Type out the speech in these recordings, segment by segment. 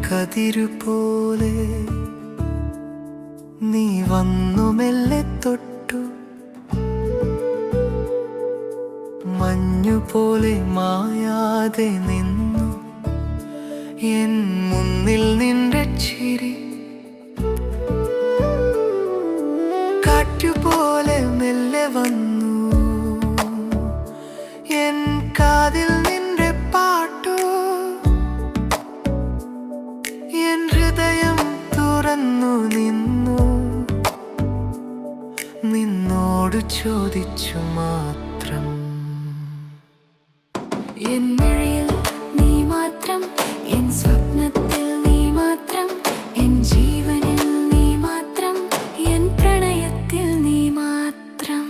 കതിരുപോലെ നീ വന്നു മെല്ലെ തൊട്ടു, മഞ്ഞുപോലെ മായാതെ നിന്നു എൻ മുന്നിൽ നിന്റെ ചിരി. കാറ്റുപോലെ മെല്ലെ വന്നു എൻ കാതിൽ നിന്റെ പാട്ടു. എൻ ഹൃദയം തുറന്നു നിന്നു, നിന്നോട് ചോദിച്ചു മാത്രം. എൻ മിഴിയിൽ നീ മാത്രം, എൻ സ്വപ്നത്തിൽ നീ മാത്രം, എൻ ജീവനിൽ നീ മാത്രം, എൻ പ്രണയത്തിൽ നീ മാത്രം.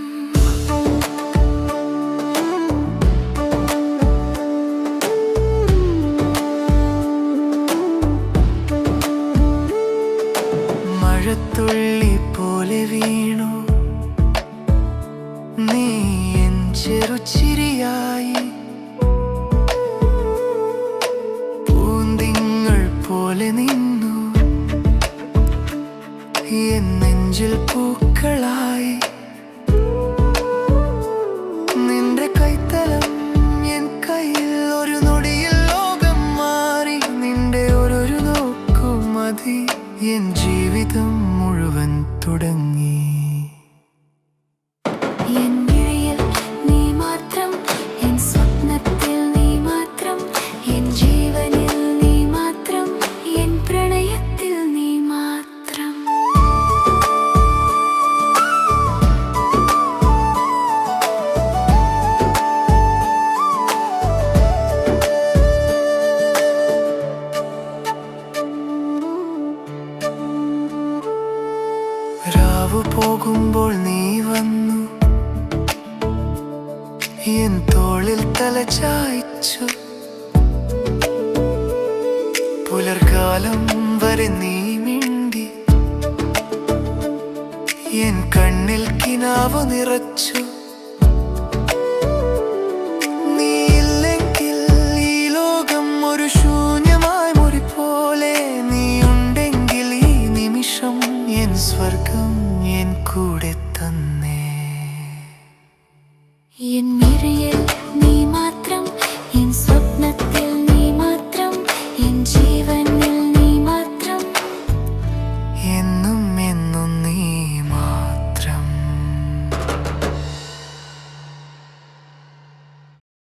മഴത്തുള്ളി പോലെ വീണു നീ എൻ ചെറുചിരിയായി. പൂന്തിങ്കൾ പോലെ നിന്നു എൻ നെഞ്ചിൽ പൂക്കളായി. നിന്റെ കൈത്തലം എൻ കയ്യിൽ, ഒരു നൊടിയിൽ ലോകം മാറി. നിന്റെ ഒരു നോക്കു മതി, എൻ ജീവിതം മുഴുവൻ തുടങ്ങി. എൻ മിഴിയിൽ നീ മാത്രം, എൻ സ്വപ്നത്തിൽ നീ മാത്രം, എൻ ജീവനിൽ നീ മാത്രം, എൻ പ്രണയത്തിൽ നീ മാത്രം. രാവു പോകുമ്പോൾ നീ വന്നു എൻ തോളിൽ തല ചായ്ച്ചു. പുലർകാലം വരെ നീ മിണ്ടി എൻ കണ്ണിൽ കിനാവ് നിറച്ചു.